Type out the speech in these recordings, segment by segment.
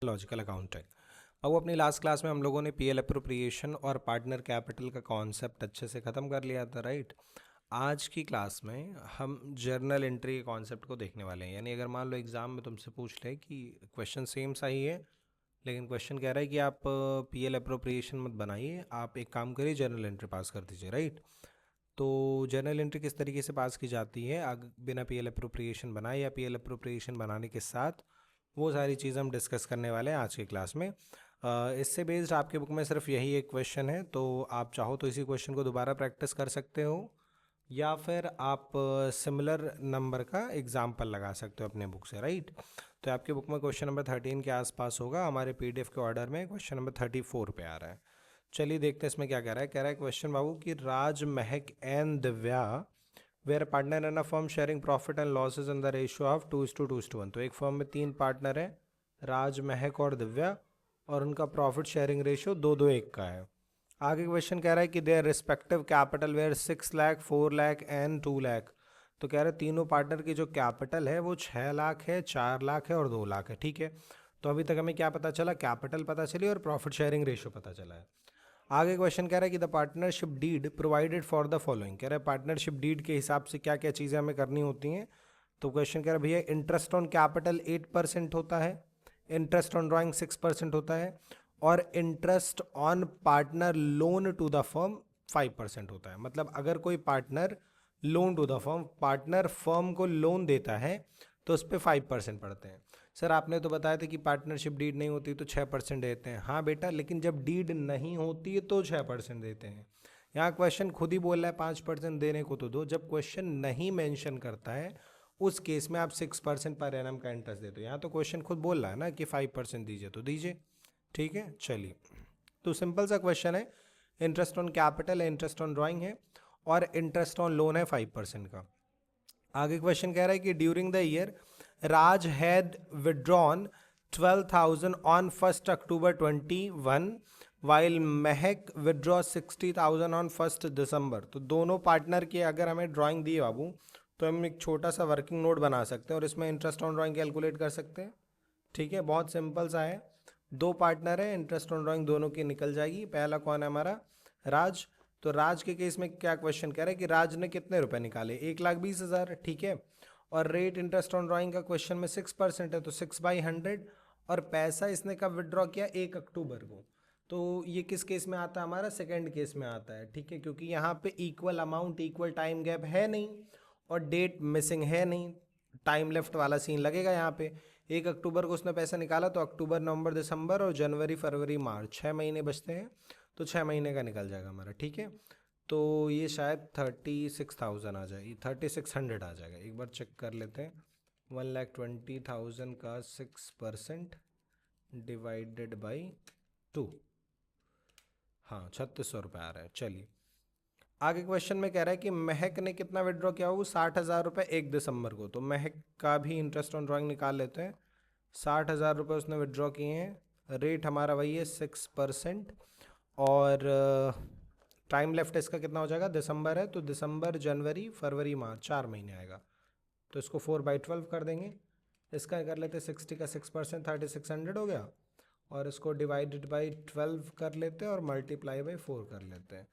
Logical accounting. अब अपनी last class में हम लोगों ने पीएल अप्रोप्रिएशन और पार्टनर कैपिटल का कॉन्सेप्ट अच्छे से ख़त्म कर लिया था, राइट। आज की क्लास में हम जर्नल एंट्री के कॉन्सेप्ट को देखने वाले हैं। यानी अगर मान लो एग्ज़ाम में तुमसे पूछ ले कि क्वेश्चन सेम सा ही है, लेकिन क्वेश्चन कह रहा है कि आप पीएल अप्रोप्रिएशन मत बनाइए, आप एक काम करिए जर्नल एंट्री पास कर दीजिए, राइट। तो जर्नल एंट्री किस तरीके से पास की जाती है बिना पीएल अप्रोप्रिएशन बनाए या पीएल अप्रोप्रिएशन बनाने के साथ, वो सारी चीज़ हम डिस्कस करने वाले हैं आज की क्लास में। इससे बेस्ड आपके बुक में सिर्फ यही एक क्वेश्चन है, तो आप चाहो तो इसी क्वेश्चन को दोबारा प्रैक्टिस कर सकते हो या फिर आप सिमिलर नंबर का एग्जाम्पल लगा सकते हो अपने बुक से, राइट। तो आपके बुक में क्वेश्चन नंबर 13 के आसपास होगा, हमारे पीडीएफ के ऑर्डर में क्वेश्चन नंबर 34 पे आ रहा है। चलिए देखते हैं इसमें क्या कह रहा है क्वेश्चन बाबू कि Raj, Mahak and Divya were partner in a firm sharing profit and losses in the ratio of 2:2:1। तो एक फर्म में 3 पार्टनर हैं, राज, महक और दिव्या, और उनका प्रॉफिट शेयरिंग रेशियो 2:1 का है। आगे क्वेश्चन कह रहा है कि their respective capital were 6 lakh, 4 lakh and 2 lakh. तो कह रहे हैं तीनों पार्टनर की जो कैपिटल है वो 6 लाख है, 4 लाख है और 2 लाख है, ठीक है। तो अभी तक हमें क्या पता चला, कैपिटल पता चली और प्रॉफिट शेयरिंग रेशियो पता चला है। आगे क्वेश्चन कह रहा है कि the partnership deed provided for the following. कह रहा है पार्टनरशिप डीड के हिसाब से क्या क्या चीज़ें हमें करनी होती हैं। तो क्वेश्चन कह रहा है भैया इंटरेस्ट ऑन कैपिटल 8% होता है, इंटरेस्ट ऑन ड्राइंग 6% होता है, और interest on partner loan to the firm 5% होता है। मतलब अगर कोई partner loan to the firm, partner firm को लोन देता है तो उस पर 5% पड़ते हैं। सर आपने तो बताया था कि पार्टनरशिप डीड नहीं होती तो 6% देते हैं। हाँ बेटा, लेकिन जब डीड नहीं होती है तो 6% देते हैं। यहाँ क्वेश्चन खुद ही बोल रहा है 5% देने को तो दो, जब क्वेश्चन नहीं मेंशन करता है उस केस में आप 6% पर एनम का इंटरेस्ट देते हो। यहाँ तो क्वेश्चन खुद बोल रहा है ना कि 5% दीजिए तो दीजिए, ठीक है। चलिए, तो सिंपल सा क्वेश्चन है, इंटरेस्ट ऑन कैपिटल है, इंटरेस्ट ऑन ड्राइंग है और इंटरेस्ट ऑन लोन है 5% का। आगे क्वेश्चन कह रहा है कि during the year Raj had withdrawn 12,000 on 1 October 21 while Mahak withdraw 60,000 on 1 दिसंबर। तो दोनों पार्टनर की अगर हमें ड्राइंग दी बाबू तो हम एक छोटा सा वर्किंग नोट बना सकते हैं और इसमें इंटरेस्ट ऑन ड्राइंग कैलकुलेट कर सकते हैं, ठीक है। बहुत सिंपल सा है, दो पार्टनर है, इंटरेस्ट ऑन ड्राइंग दोनों की निकल जाएगी। पहला कौन है हमारा, राज। तो राज के केस में क्या क्वेश्चन कह रहा है कि राज ने कितने रुपए निकाले, 1,20,000, ठीक है। और रेट इंटरेस्ट ऑन ड्राइंग का क्वेश्चन में 6% है तो 6/100, और पैसा इसने कब विड्रॉ किया, 1 अक्टूबर को। तो ये किस केस में आता है हमारा, सेकेंड केस में आता है, ठीक है। क्योंकि यहाँ पे equal amount, equal time gap है नहीं और डेट मिसिंग है नहीं, टाइम लेफ्ट वाला सीन लगेगा यहाँ पे। 1 अक्टूबर को उसने पैसा निकाला तो अक्टूबर, नवंबर, दिसंबर और जनवरी, फरवरी, मार्च, 6 महीने बचते हैं, तो 6 महीने का निकल जाएगा हमारा, ठीक है। तो ये शायद 36,000 आ जाएगी, 3600 आ जाएगा। एक बार चेक कर लेते हैं, 1,20,000 का 6% डिवाइडेड बाई 2, हाँ 3600 आ रहा है। चलिए, आगे क्वेश्चन में कह रहा है कि महक ने कितना विड्रॉ किया हो, 60,000 रुपये 1 दिसंबर को। तो महक का भी इंटरेस्ट ऑन ड्राइंग निकाल लेते हैं। 60,000 रुपये उसने विड्रॉ किए हैं, रेट हमारा वही है 6%, और टाइम लेफ्ट इसका कितना हो जाएगा, दिसंबर है तो दिसंबर, जनवरी, फरवरी, मार्च, 4 महीने आएगा। तो इसको 4/12 कर देंगे, इसका कर लेते हैं 60 का 6%, 3600 हो गया, और इसको डिवाइडेड बाई 12 कर लेते हैं और मल्टीप्लाई बाई 4 कर लेते हैं।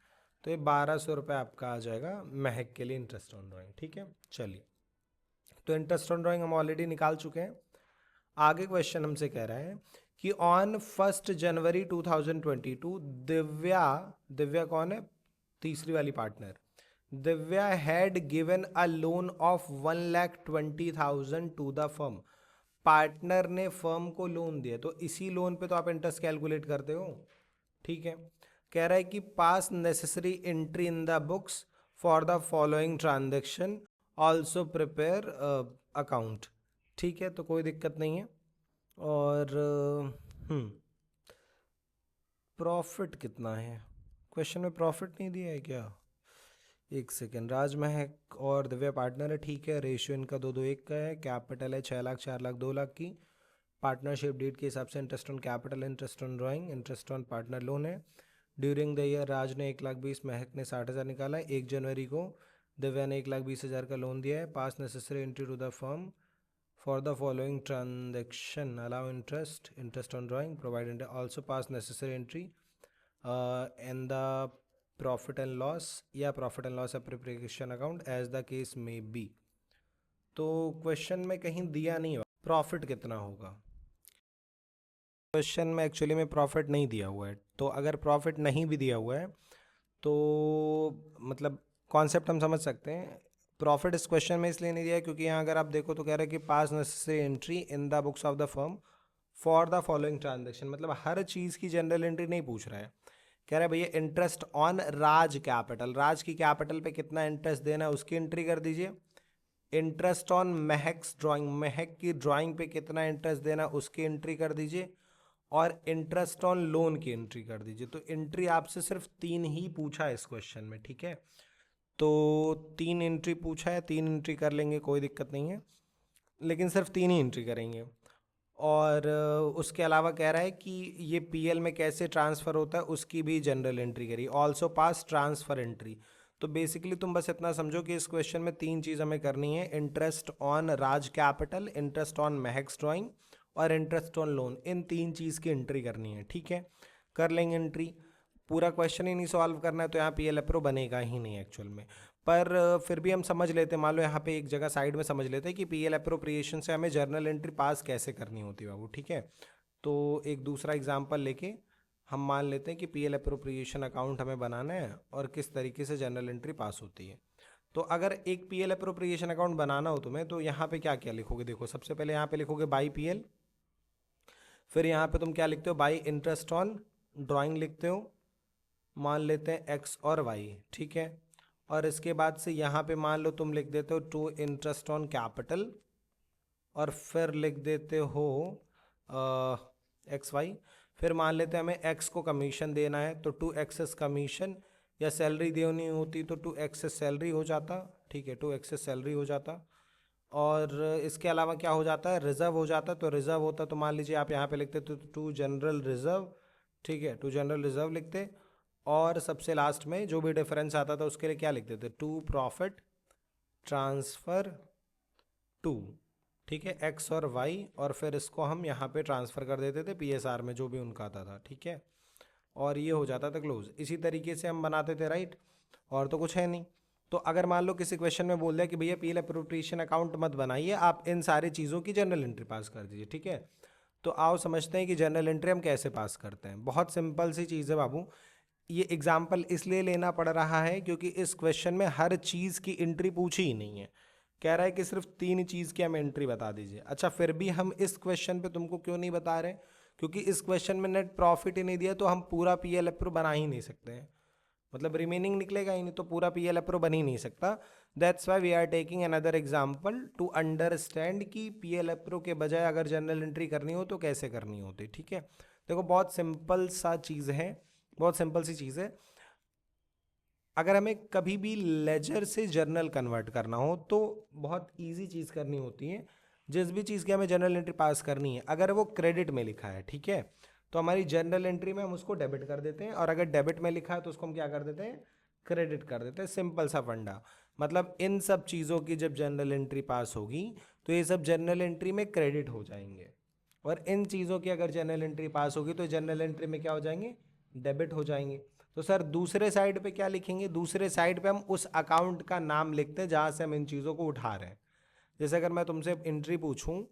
तो ये 1,200 रुपये आपका आ जाएगा महक के लिए इंटरेस्ट ऑन ड्राइंग, ठीक है। चलिए, तो इंटरेस्ट ऑन ड्राइंग हम ऑलरेडी निकाल चुके हैं। आगे क्वेश्चन हमसे कह रहा है कि ऑन 1 जनवरी 2022 दिव्या, दिव्या कौन है, तीसरी वाली partner, Divya had given a loan of 1,20,000 to the firm. Partner ने फर्म को लोन दिया, तो इसी लोन पे तो आप इंटरेस्ट कैलकुलेट करते हो, ठीक है। कह रहा है कि पास necessary entry in the books for the following transaction, also prepare account, ठीक है। तो कोई दिक्कत नहीं है। और प्रॉफिट कितना है, क्वेश्चन में प्रॉफिट नहीं दिया है क्या, एक सेकेंड। राज, महक और दिव्या पार्टनर है, ठीक है। रेशियो इनका 2:1 का है, कैपिटल है 6 लाख, 4 लाख, 2 लाख की। पार्टनरशिप डीड के हिसाब से interest on capital, interest on drawing, interest on partner loan है। ड्यूरिंग द ईयर राज ने 1,20,000, महक ने 60,000 निकाला है। 1 जनवरी को दिव्या ने 1,20,000 का लोन दिया है। Pass necessary entry to the firm For the following transaction, allow interest on drawing, provide also pass necessary entry in the profit and loss या profit and loss appropriation account as the case may be. तो question में कहीं दिया नहीं हुआ profit कितना होगा, question में एक्चुअली में प्रॉफिट नहीं दिया हुआ है. तो अगर प्रॉफिट नहीं भी दिया हुआ है तो मतलब कॉन्सेप्ट हम समझ सकते हैं. प्रॉफिट इस क्वेश्चन में इसलिए नहीं दिया है क्योंकि यहाँ अगर आप देखो तो कह रहा है कि पास necessary entry in the books of the firm for the following transaction. मतलब हर चीज़ की जनरल एंट्री नहीं पूछ रहा है. कह रहा है भैया इंटरेस्ट ऑन राज कैपिटल, राज की कैपिटल पे कितना इंटरेस्ट देना है उसकी एंट्री कर दीजिए. इंटरेस्ट ऑन महक्स ड्राइंग, महक की ड्राइंग पे कितना इंटरेस्ट देना उसकी एंट्री कर दीजिए. और इंटरेस्ट ऑन लोन की एंट्री कर दीजिए. तो एंट्री आपसे सिर्फ 3 ही पूछा है इस क्वेश्चन में. ठीक है, तो 3 एंट्री पूछा है, 3 एंट्री कर लेंगे, कोई दिक्कत नहीं है, लेकिन सिर्फ 3 ही एंट्री करेंगे. और उसके अलावा कह रहा है कि ये पीएल में कैसे ट्रांसफ़र होता है उसकी भी जनरल एंट्री करी. Also pass transfer entry. तो बेसिकली तुम बस इतना समझो कि इस क्वेश्चन में 3 चीज़ हमें करनी है. Interest on Raj capital, interest on Mahak's drawing और इंटरेस्ट ऑन लोन. इन 3 चीज़ की एंट्री करनी है. ठीक है, कर लेंगे एंट्री. पूरा क्वेश्चन ही नहीं सॉल्व करना है तो यहाँ पीएल अप्रो बनेगा ही नहीं एक्चुअल में. पर फिर भी हम समझ लेते हैं, मान लो यहाँ पे एक जगह साइड में समझ लेते हैं कि पीएल अप्रोप्रिएशन से हमें जर्नल एंट्री पास कैसे करनी होती है बाबू. ठीक है, तो एक दूसरा एग्जांपल लेके हम मान लेते हैं कि पीएल अप्रोप्रिएशन अकाउंट हमें बनाना है और किस तरीके से जर्नल एंट्री पास होती है. तो अगर एक पीएल अप्रोप्रिएशन अकाउंट बनाना हो तुम्हें तो यहाँ पे क्या क्या लिखोगे. देखो सबसे पहले यहाँ पे लिखोगे बाई पीएल, फिर यहाँ पे तुम क्या लिखते हो, बाई इंटरेस्ट ऑन ड्राइंग लिखते हो, मान लेते हैं एक्स और वाई. ठीक है, और इसके बाद से यहाँ पे मान लो तुम लिख देते हो टू इंटरेस्ट ऑन कैपिटल और फिर लिख देते हो एक्स वाई. फिर मान लेते हैं हमें एक्स को कमीशन देना है तो टू एक्सेस कमीशन, या सैलरी देनी होती तो टू एक्सेस सैलरी हो जाता. ठीक है, टू एक्सेस सैलरी हो जाता. और इसके अलावा क्या हो जाता है, रिजर्व हो जाता. तो रिजर्व होता तो मान लीजिए आप यहाँ पे लिखते तो टू जनरल रिजर्व. ठीक है, टू जनरल रिजर्व लिखते. और सबसे लास्ट में जो भी डिफरेंस आता था उसके लिए क्या लिखते थे, टू प्रॉफिट ट्रांसफ़र टू. ठीक है, एक्स और वाई, और फिर इसको हम यहाँ पे ट्रांसफ़र कर देते थे पीएसआर में जो भी उनका आता था. ठीक है, और ये हो जाता था क्लोज. इसी तरीके से हम बनाते थे, राइट. और तो कुछ है नहीं. तो अगर मान लो किसी क्वेश्चन में बोल दिया कि भैया पीएल अप्रोप्रिएशन अकाउंट मत बनाइए, आप इन सारी चीज़ों की जनरल एंट्री पास कर दीजिए. ठीक है, तो आओ समझते हैं कि जनरल एंट्री हम कैसे पास करते हैं. बहुत सिंपल सी चीज़ है बाबू. ये एग्जाम्पल इसलिए लेना पड़ रहा है क्योंकि इस क्वेश्चन में हर चीज़ की एंट्री पूछी ही नहीं है. कह रहा है कि सिर्फ 3 चीज़ की हमें एंट्री बता दीजिए. अच्छा, फिर भी हम इस क्वेश्चन पे तुमको क्यों नहीं बता रहे, क्योंकि इस क्वेश्चन में नेट प्रॉफिट ही नहीं दिया तो हम पूरा पीएल अप्रो बना ही नहीं सकते हैं. मतलब रिमेनिंग निकलेगा ही नहीं तो पूरा पीएल अप्रो बन ही नहीं सकता. That's why we are taking another example to understand कि पीएल अप्रो के बजाय अगर जनरल एंट्री करनी हो तो कैसे करनी होती. ठीक है, देखो बहुत सिंपल सा चीज़ है, बहुत सिंपल सी चीज़ है. अगर हमें कभी भी लेजर से जर्नल कन्वर्ट करना हो तो बहुत इजी चीज़ करनी होती है. जिस भी चीज़ की हमें जर्नल एंट्री पास करनी है, अगर वो क्रेडिट में लिखा है, ठीक है, तो हमारी जर्नल एंट्री में हम उसको डेबिट कर देते हैं, और अगर डेबिट में लिखा है तो उसको हम क्या कर देते हैं, क्रेडिट कर देते हैं. सिंपल सा फंडा. मतलब इन सब चीज़ों की जब जर्नल एंट्री पास होगी तो ये सब जर्नल एंट्री में क्रेडिट हो जाएंगे, और इन चीज़ों की अगर जर्नल एंट्री पास होगी तो जर्नल एंट्री में क्या हो जाएंगे, डेबिट हो जाएंगे. तो सर दूसरे साइड पे क्या लिखेंगे, दूसरे साइड पे हम उस अकाउंट का नाम लिखते हैं जहाँ से हम इन चीज़ों को उठा रहे हैं. जैसे अगर मैं तुमसे एंट्री पूछूं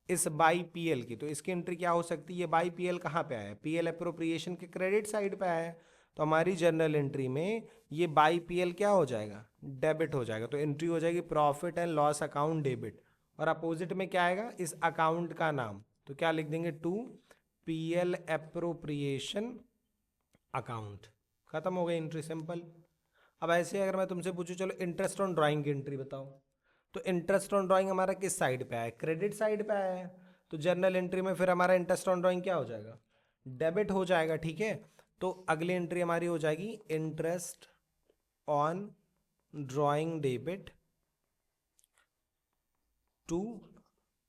इस बाई पीएल की, तो इसकी एंट्री क्या हो सकती है, ये बाई पीएल कहाँ पे आया है, पीएल अप्रोप्रिएशन के क्रेडिट साइड पे आया है. तो हमारी जर्नल एंट्री में ये बाई पीएल क्या हो जाएगा, डेबिट हो जाएगा. तो एंट्री हो जाएगी profit and loss account debit, और अपोजिट में क्या आएगा, इस अकाउंट का नाम. तो क्या लिख देंगे, टू पीएल अप्रोप्रिएशन अकाउंट. खत्म हो गई एंट्री, सिंपल. अब ऐसे अगर मैं तुमसे पूछूं चलो इंटरेस्ट ऑन ड्राइंग की एंट्री बताओ, तो इंटरेस्ट ऑन ड्राइंग हमारा किस साइड पे आया है, क्रेडिट साइड पे आया है. तो जर्नल एंट्री में फिर हमारा इंटरेस्ट ऑन ड्राइंग क्या हो जाएगा, डेबिट हो जाएगा. ठीक है, तो अगली एंट्री हमारी हो जाएगी interest on drawing debit to,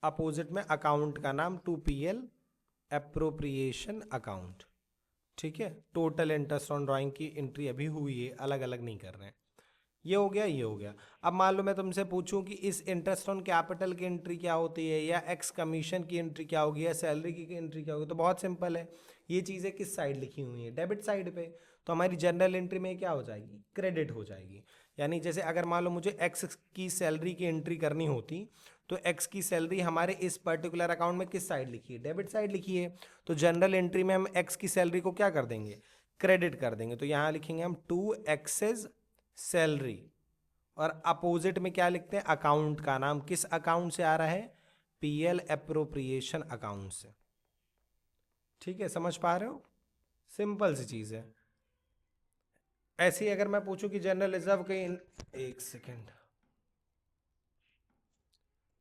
opposite में अकाउंट का नाम टू पीएल अप्रोप्रिएशन अकाउंट. ठीक है, टोटल इंटरेस्ट ऑन ड्राइंग की एंट्री अभी हुई है, अलग अलग नहीं कर रहे हैं. ये हो गया, ये हो गया। अब मान लो मैं तुमसे पूछूं कि इस इंटरेस्ट ऑन कैपिटल की एंट्री क्या होती है, या एक्स कमीशन की एंट्री क्या होगी, या सैलरी की एंट्री क्या होगी, तो बहुत सिंपल है। ये चीज़ें किस साइड लिखी हुई हैं, डेबिट साइड पे। तो हमारी जनरल एंट्री में क्या हो जाएगी, क्रेडिट हो जाएगी। यानी जैसे अगर मान लो मुझे एक्स की सैलरी की एंट्री करनी होती, तो एक्स की सैलरी हमारे इस पर्टिकुलर अकाउंट में किस साइड लिखी है, डेबिट साइड लिखी है। तो जनरल एंट्री में हम एक्स की सैलरी को क्या कर देंगे, क्रेडिट कर देंगे। तो यहाँ लिखेंगे हम 2x सैलरी, और अपोजिट में क्या लिखते हैं, अकाउंट का नाम। किस अकाउंट से आ रहा है, पीएल एप्रोप्रिएशन अकाउंट से। ठीक है, समझ पा रहे हो, सिंपल सी चीज है। ऐसे ही अगर मैं पूछूं कि जनरल रिजर्व के, एक सेकेंड,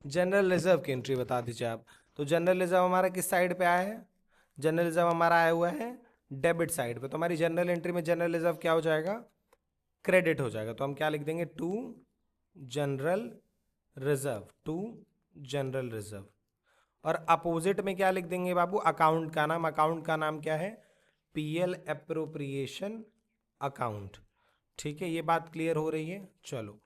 जनरल रिजर्व की एंट्री बता दीजिए आप। तो जनरल रिजर्व हमारा किस साइड पे आया है, जनरल रिजर्व हमारा आया हुआ है डेबिट साइड पे। तो हमारी जनरल एंट्री में जनरल रिजर्व क्या हो जाएगा, क्रेडिट हो जाएगा। तो हम क्या लिख देंगे, to general reserve, to general reserve. और अपोजिट में क्या लिख देंगे बाबू, अकाउंट का नाम। अकाउंट का नाम क्या है, पीएल एप्रोप्रिएशन अकाउंट। ठीक है, ये बात क्लियर हो रही है। चलो,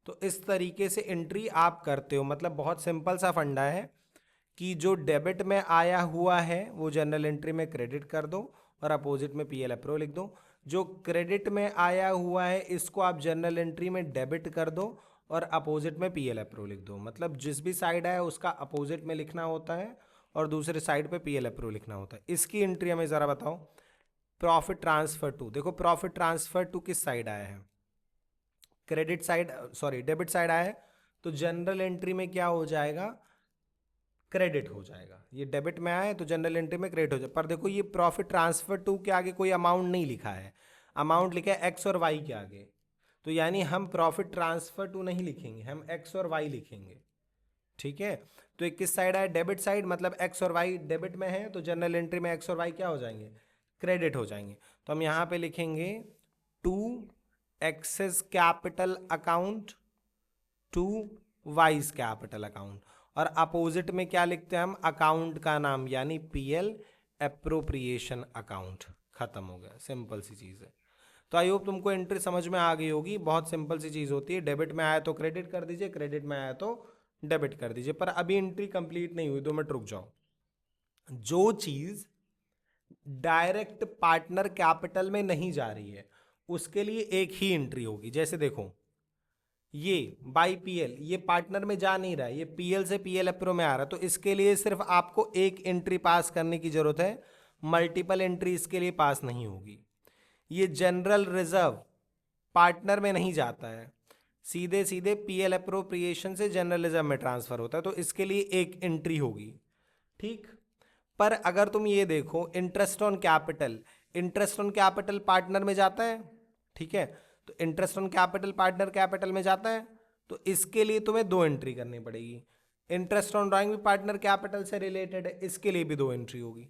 तो इस तरीके से एंट्री आप करते हो। मतलब बहुत सिंपल सा फंडा है कि जो डेबिट में आया हुआ है वो जनरल एंट्री में क्रेडिट कर दो, और अपोजिट में पीएल अप्रो लिख दो। जो क्रेडिट में आया हुआ है इसको आप जनरल एंट्री में डेबिट कर दो, और अपोजिट में पीएल अप्रो लिख दो। मतलब जिस भी साइड है उसका अपोजिट में लिखना होता है, और दूसरे साइड पे पीएल अप्रो लिखना होता है। इसकी एंट्री हमें ज़रा बताओ। प्रॉफिट ट्रांसफर टू, देखो प्रॉफिट ट्रांसफर टू किस साइड आया है, credit side, sorry debit side आया है। तो जनरल एंट्री में क्या हो जाएगा, क्रेडिट हो जाएगा। ये डेबिट में आया है तो जनरल एंट्री में क्रेडिट हो जाए। पर देखो ये प्रॉफिट ट्रांसफर टू के आगे कोई अमाउंट नहीं लिखा है, अमाउंट लिखा है एक्स और वाई के आगे। तो यानी हम प्रॉफिट ट्रांसफर टू नहीं लिखेंगे, हम एक्स और वाई लिखेंगे। ठीक है, तो एक किस साइड आया, डेबिट साइड, मतलब एक्स और वाई डेबिट में है, तो जनरल एंट्री में एक्स और वाई क्या हो जाएंगे, क्रेडिट हो जाएंगे। तो हम यहाँ पे लिखेंगे to excess capital account, to Y's capital account. और अपोजिट में क्या लिखते हैं हम, अकाउंट का नाम, यानी पीएल एप्रोप्रिएशन अकाउंट। खत्म हो गया, सिंपल सी चीज़ है। तो आई होप तुमको एंट्री समझ में आ गई होगी। बहुत सिंपल सी चीज़ होती है, डेबिट में आया तो क्रेडिट कर दीजिए, क्रेडिट में आया तो डेबिट कर दीजिए। पर अभी एंट्री कंप्लीट नहीं हुई, 2 मिनट रुक जाओ। जो चीज़ डायरेक्ट पार्टनर कैपिटल में नहीं जा रही है उसके लिए एक ही एंट्री होगी। जैसे देखो ये बाई पीएल, ये पार्टनर में जा नहीं रहा है, ये पीएल से पीएल अप्रो में आ रहा है। तो इसके लिए सिर्फ आपको एक एंट्री पास करने की जरूरत है, मल्टीपल एंट्री इसके लिए पास नहीं होगी। ये जनरल रिजर्व पार्टनर में नहीं जाता है, सीधे सीधे पीएल अप्रोप्रिएशन से जनरल रिजर्व में ट्रांसफर होता है। तो इसके लिए एक एंट्री होगी। ठीक, पर अगर तुम ये देखो interest on capital, interest on capital partner में जाता है। ठीक है, तो interest on capital partner capital में जाता है, तो इसके लिए तुम्हें 2 एंट्री करनी पड़ेगी। इंटरेस्ट ऑन ड्राइंग भी पार्टनर कैपिटल से रिलेटेड है, इसके लिए भी 2 एंट्री होगी।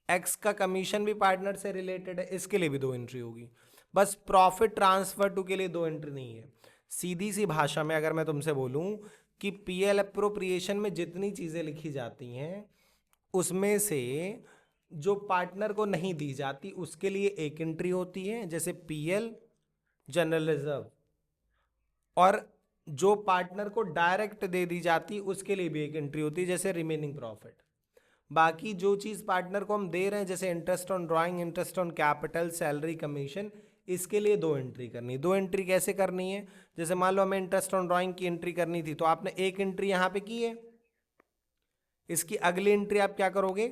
एक्स का कमीशन भी पार्टनर से रिलेटेड है, इसके लिए भी 2 एंट्री होगी। बस प्रॉफिट ट्रांसफर टू के लिए 2 एंट्री नहीं है। सीधी सी भाषा में अगर मैं तुमसे बोलूं कि पीएल अप्रोप्रिएशन में जितनी चीज़ें लिखी जाती हैं उसमें से जो पार्टनर को नहीं दी जाती उसके लिए एक एंट्री होती है, जैसे पीएल जनरल रिजर्व। और जो पार्टनर को डायरेक्ट दे दी जाती उसके लिए भी एक एंट्री होती है, जैसे रिमेनिंग प्रॉफिट। बाकी जो चीज़ पार्टनर को हम दे रहे हैं, जैसे interest on drawing, interest on capital, salary, commission, इसके लिए 2 एंट्री करनी। 2 एंट्री कैसे करनी है, जैसे मान लो हमें इंटरेस्ट ऑन ड्राइंग की एंट्री करनी थी, तो आपने एक एंट्री यहाँ पे की है। इसकी अगली एंट्री आप क्या करोगे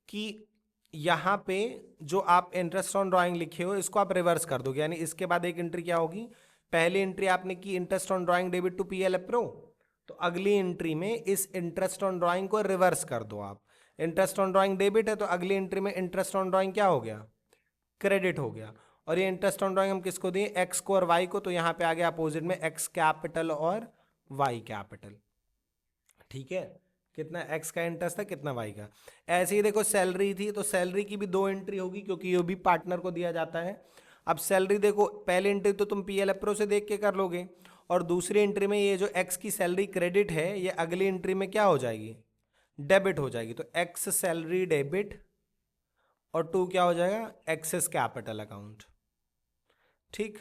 कि यहाँ पे जो आप इंटरेस्ट ऑन ड्राइंग लिखे हो इसको आप रिवर्स कर दोगे। यानी इसके बाद एक एंट्री क्या होगी, पहली एंट्री आपने की interest on drawing debit to PL अप्रो, तो अगली एंट्री में इस इंटरेस्ट ऑन ड्राइंग को रिवर्स कर दो आप। इंटरेस्ट ऑन ड्राइंग डेबिट है तो अगली एंट्री में इंटरेस्ट ऑन ड्राइंग क्या हो गया, क्रेडिट हो गया। और ये इंटरेस्ट ऑन ड्राइंग हम किसको दिए, एक्स को और वाई को, तो यहाँ पे आ गया अपोजिट में एक्स कैपिटल और वाई कैपिटल। ठीक है, कितना एक्स का इंटरेस्ट था, कितना वाई का। ऐसे ही देखो सैलरी थी, तो सैलरी की भी 2 एंट्री होगी क्योंकि ये भी पार्टनर को दिया जाता है। अब सैलरी देखो, पहली एंट्री तो तुम पीएल अप्रो से देख के कर लोगे, और दूसरी एंट्री में ये जो एक्स की सैलरी क्रेडिट है ये अगली एंट्री में क्या हो जाएगी, डेबिट हो जाएगी। तो एक्स सैलरी डेबिट, और 2 क्या हो जाएगा, एक्सेस कैपिटल अकाउंट। ठीक,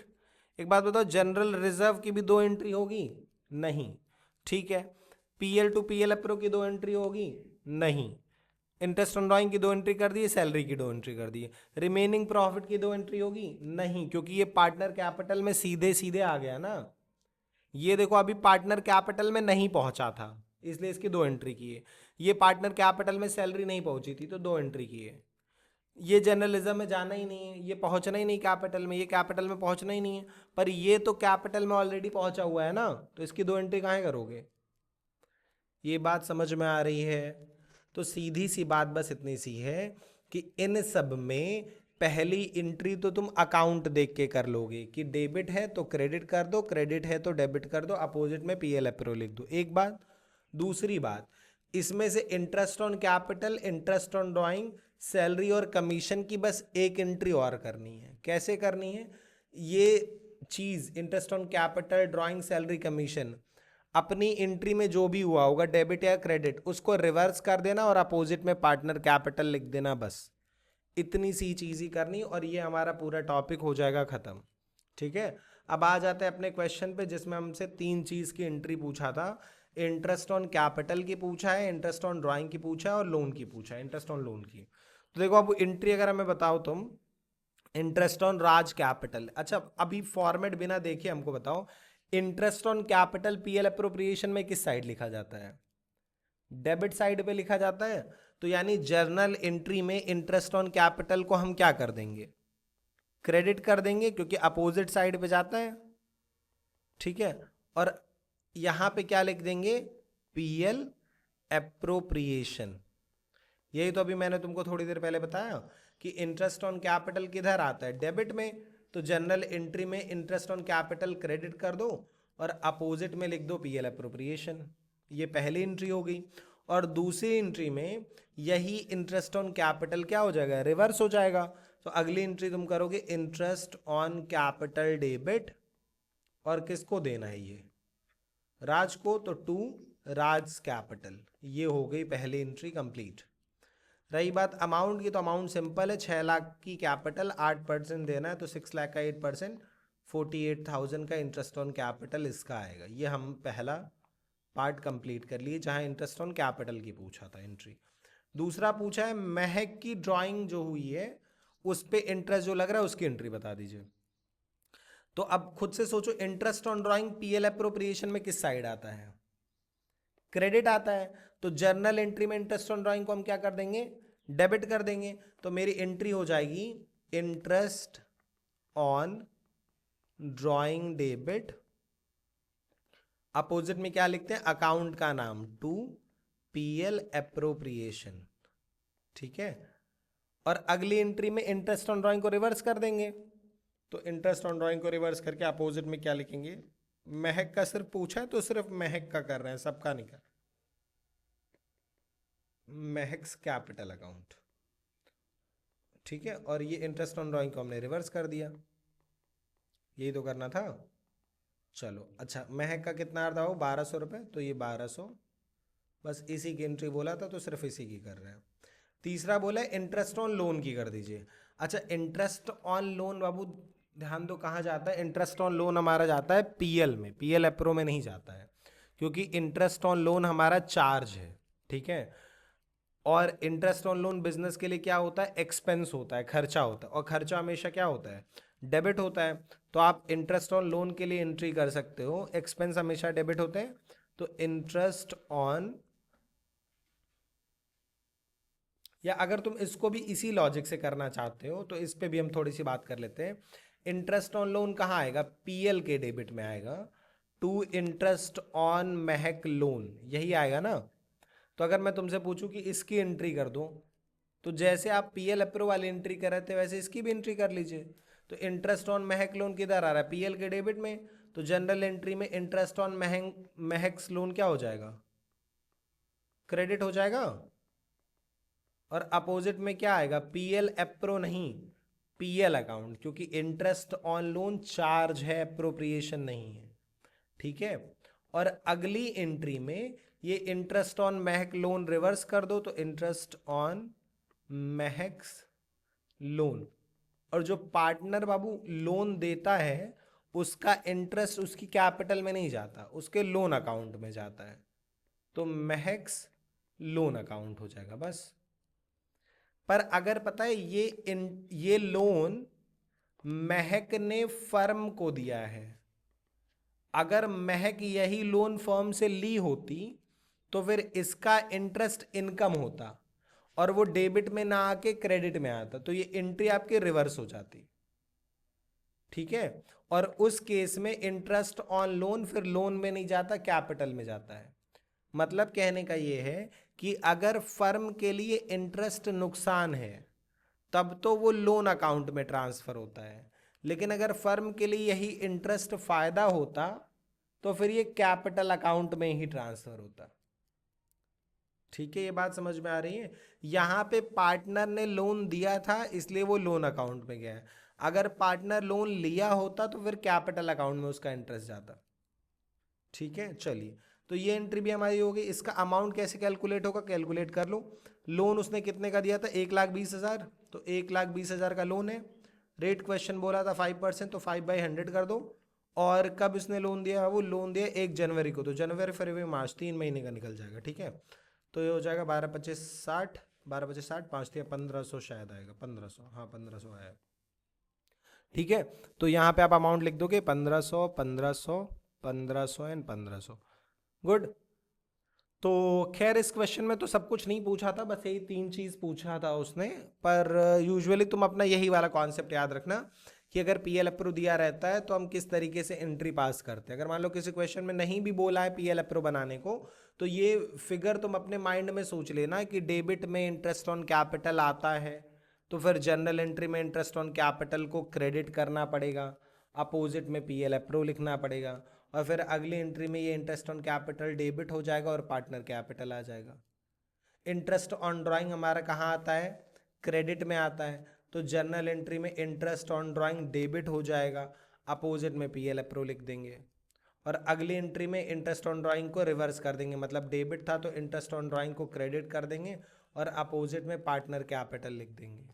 एक बात बताओ, जनरल रिजर्व की भी 2 एंट्री होगी? नहीं। ठीक है, पीएल टू पीएल अप्रो की 2 एंट्री होगी? नहीं। इंटरेस्ट ऑन ड्राइंग की 2 एंट्री कर दी, सैलरी की 2 एंट्री कर दी। रिमेनिंग प्रॉफिट की 2 एंट्री होगी? नहीं, क्योंकि ये पार्टनर कैपिटल में सीधे सीधे आ गया ना। ये देखो अभी पार्टनर कैपिटल में नहीं पहुंचा था, इसलिए इसकी 2 एंट्री की है। ये पार्टनर कैपिटल में सैलरी नहीं पहुंची थी तो 2 एंट्री की है। ये जर्नलिज्म में जाना ही नहीं है, ये पहुंचना ही नहीं कैपिटल में, ये कैपिटल में पहुंचना ही नहीं है। पर ये तो कैपिटल में ऑलरेडी पहुंचा हुआ है ना, तो इसकी 2 एंट्री कहाँ करोगे? ये बात समझ में आ रही है? तो सीधी सी बात बस इतनी सी है कि इन सब में पहली एंट्री तो तुम अकाउंट देख के कर लोगे कि डेबिट है तो क्रेडिट कर दो, क्रेडिट है तो डेबिट कर दो, अपोजिट में पीएल अप्रो लिख दो। एक बात। दूसरी बात, इसमें से interest on capital, interest on drawing, salary और कमीशन की बस एक एंट्री और करनी है। कैसे करनी है? ये चीज interest on capital, drawing, salary, commission अपनी एंट्री में जो भी हुआ होगा डेबिट या क्रेडिट, उसको रिवर्स कर देना और अपोजिट में पार्टनर कैपिटल लिख देना। बस इतनी सी चीज ही करनी और ये हमारा पूरा टॉपिक हो जाएगा खत्म। ठीक है, अब आ जाते हैं अपने क्वेश्चन पे जिसमें हमसे 3 चीज की एंट्री पूछा था। इंटरेस्ट ऑन कैपिटल की पूछा है, इंटरेस्ट ऑन ड्राइंग की पूछा है और लोन की पूछा है, इंटरेस्ट ऑन लोन की। तो देखो अब एंट्री अगर हमें बताओ तुम, इंटरेस्ट ऑन राज कैपिटल। अच्छा अभी फॉर्मेट बिना देखे हमको बताओ, interest on capital PL appropriation में किस साइड लिखा जाता है? डेबिट साइड पे लिखा जाता है। तो यानी जर्नल एंट्री में इंटरेस्ट ऑन कैपिटल को हम क्या कर देंगे? क्रेडिट कर देंगे, क्योंकि अपोजिट साइड पे जाता है। ठीक है, और यहां पे क्या लिख देंगे? PL appropriation. यही तो अभी मैंने तुमको थोड़ी देर पहले बताया कि इंटरेस्ट ऑन कैपिटल किधर आता है? डेबिट में। तो जनरल एंट्री में इंटरेस्ट ऑन कैपिटल क्रेडिट कर दो और अपोजिट में लिख दो पीएल अप्रोप्रिएशन। ये पहली एंट्री हो गई। और दूसरी एंट्री में यही इंटरेस्ट ऑन कैपिटल क्या हो जाएगा? रिवर्स हो जाएगा। तो अगली एंट्री तुम करोगे इंटरेस्ट ऑन कैपिटल डेबिट, और किसको देना है ये? राज को, तो टू राज कैपिटल। ये हो गई पहली एंट्री कंप्लीट। रही बात अमाउंट की, तो अमाउंट सिंपल है, 6 लाख की कैपिटल, 8% देना है, तो 6 लाख का 8% 48,000 का इंटरेस्ट ऑन कैपिटल इसका आएगा। ये हम पहला पार्ट कंप्लीट कर लिए जहां इंटरेस्ट ऑन कैपिटल की पूछा था एंट्री। दूसरा पूछा है महक की ड्राइंग जो हुई है उस पे इंटरेस्ट जो लग रहा है उसकी एंट्री बता दीजिए। तो अब खुद से सोचो, interest on drawing PL appropriation में किस साइड आता है? क्रेडिट आता है। तो जर्नल एंट्री में इंटरेस्ट ऑन ड्राइंग को हम क्या कर देंगे? डेबिट कर देंगे। तो मेरी एंट्री हो जाएगी interest on drawing debit, opposite में क्या लिखते हैं? अकाउंट का नाम, टू पीएल अप्रोप्रिएशन। ठीक है, और अगली एंट्री में इंटरेस्ट ऑन ड्राइंग को रिवर्स कर देंगे। तो इंटरेस्ट ऑन ड्राइंग को रिवर्स करके अपोजिट में क्या लिखेंगे? महक का सिर्फ पूछा है तो सिर्फ महक का कर रहे हैं, सबका नहीं कर। महक्स कैपिटल अकाउंट। ठीक है, और ये इंटरेस्ट ऑन ड्राइंग को हमने रिवर्स कर दिया। यही तो करना था। चलो अच्छा, महक का कितना अर्धा हो? 1200 रुपये, तो ये 1200। बस इसी की एंट्री बोला था तो सिर्फ इसी की कर रहे हैं। तीसरा बोला है इंटरेस्ट ऑन लोन की कर दीजिए। अच्छा इंटरेस्ट ऑन लोन बाबू ध्यान दो कहाँ जाता है? इंटरेस्ट ऑन लोन हमारा जाता है पीएल में, पीएल अप्रो में नहीं जाता है, क्योंकि इंटरेस्ट ऑन लोन हमारा चार्ज है। ठीक है, और इंटरेस्ट ऑन लोन बिजनेस के लिए क्या होता है? एक्सपेंस होता है, खर्चा होता है, और खर्चा हमेशा क्या होता है? डेबिट होता है। तो आप इंटरेस्ट ऑन लोन के लिए एंट्री कर सकते हो, एक्सपेंस हमेशा डेबिट होते हैं। तो इंटरेस्ट ऑन, या अगर तुम इसको भी इसी लॉजिक से करना चाहते हो तो इस पे भी हम थोड़ी सी बात कर लेते हैं। इंटरेस्ट ऑन लोन कहाँ आएगा? पीएल के डेबिट में आएगा। To interest on Mahak loan, यही आएगा ना। तो अगर मैं तुमसे पूछूं कि इसकी एंट्री कर दो, तो जैसे आप पीएल अप्रो वाली एंट्री कर रहे थे वैसे इसकी भी एंट्री कर लीजिए। तो इंटरेस्ट ऑन महक लोन किधर आ रहा है? पीएल के डेबिट में। तो जनरल एंट्री में इंटरेस्ट ऑन महक्स लोन क्या हो जाएगा? क्रेडिट हो जाएगा। और अपोजिट में क्या आएगा? पीएल अप्रो नहीं, पीएल अकाउंट, क्योंकि इंटरेस्ट ऑन लोन चार्ज है, अप्रोप्रिएशन नहीं है। ठीक है, और अगली एंट्री में ये interest on Mahak loan reverse कर दो, तो इंटरेस्ट ऑन महक्स लोन। और जो पार्टनर बाबू लोन देता है उसका इंटरेस्ट उसकी कैपिटल में नहीं जाता, उसके लोन अकाउंट में जाता है, तो महक्स लोन अकाउंट हो जाएगा बस। पर अगर पता है ये लोन महक ने फर्म को दिया है, अगर महक यही लोन फर्म से ली होती तो फिर इसका इंटरेस्ट इनकम होता और वो डेबिट में ना आके क्रेडिट में आता, तो ये एंट्री आपकी रिवर्स हो जाती। ठीक है, और उस केस में इंटरेस्ट ऑन लोन फिर लोन में नहीं जाता, कैपिटल में जाता है। मतलब कहने का ये है कि अगर फर्म के लिए इंटरेस्ट नुकसान है तब तो वो लोन अकाउंट में ट्रांसफर होता है, लेकिन अगर फर्म के लिए यही इंटरेस्ट फायदा होता तो फिर ये कैपिटल अकाउंट में ही ट्रांसफर होता। ठीक है, ये बात समझ में आ रही है। यहां पे पार्टनर ने लोन दिया था इसलिए वो लोन अकाउंट में गया है, अगर पार्टनर लोन लिया होता तो फिर कैपिटल अकाउंट में उसका इंटरेस्ट जाता। ठीक है, चलिए, तो ये एंट्री भी हमारी होगी। इसका अमाउंट कैसे कैलकुलेट होगा, कैलकुलेट कर लो। लोन उसने कितने का दिया था, 1,20,000, तो 1,20,000 का लोन है। रेट क्वेश्चन बोला था 5%, तो 5/100 कर दो। और कब इसने लोन दिया, वो लोन दिया 1 जनवरी को, तो जनवरी फरवरी मार्च 3 महीने का निकल जाएगा। ठीक है, तो ये हो जाएगा 12/25/60, 12/25/60, 5 दिया 1500 शायद आएगा, 1500, हाँ 1500 आया। ठीक है, तो यहाँ पे आप अमाउंट लिख दोगे 1500, 1500, 1500 एंड 1500। गुड। तो खैर इस क्वेश्चन में तो सब कुछ नहीं पूछा था, बस यही 3 चीज पूछा था उसने। पर यूजुअली तुम अपना यही वाला कॉन्सेप्ट याद रखना कि अगर पीएल अप्रूव दिया रहता है तो हम किस तरीके से एंट्री पास करते हैं। अगर मान लो किसी क्वेश्चन में नहीं भी बोला है पीएल अप्रूव बनाने को, तो ये फिगर तुम अपने माइंड में सोच लेना कि डेबिट में इंटरेस्ट ऑन कैपिटल आता है तो फिर जनरल एंट्री में इंटरेस्ट ऑन कैपिटल को क्रेडिट करना पड़ेगा, अपोजिट में पीएल अप्रूव लिखना पड़ेगा, और फिर अगली एंट्री में ये इंटरेस्ट ऑन कैपिटल डेबिट हो जाएगा और पार्टनर कैपिटल आ जाएगा। इंटरेस्ट ऑन ड्राइंग हमारा कहाँ आता है, क्रेडिट में आता है, तो जर्नल एंट्री में इंटरेस्ट ऑन ड्राइंग डेबिट हो जाएगा, अपोजिट में पीएल अप्रूव लिख देंगे। और अगली एंट्री में इंटरेस्ट ऑन ड्राइंग को रिवर्स कर देंगे, मतलब डेबिट था तो इंटरेस्ट ऑन ड्राइंग को क्रेडिट कर देंगे और अपोजिट में पार्टनर कैपिटल लिख देंगे।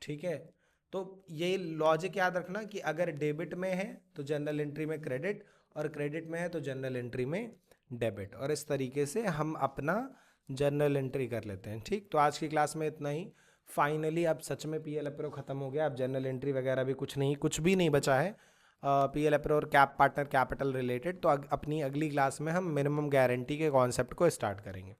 ठीक है, तो ये लॉजिक याद रखना कि अगर डेबिट में है तो जनरल एंट्री में क्रेडिट, और क्रेडिट में है तो जनरल एंट्री में डेबिट, और इस तरीके से हम अपना जनरल एंट्री कर लेते हैं। ठीक, तो आज की क्लास में इतना ही। फाइनली अब सच में पीएल अप्रूव खत्म हो गया, अब जनरल एंट्री वगैरह भी कुछ भी नहीं बचा है पीएल अप्रूव और पार्टनर कैपिटल रिलेटेड। तो अपनी अगली क्लास में हम मिनिमम गारंटी के कॉन्सेप्ट को स्टार्ट करेंगे।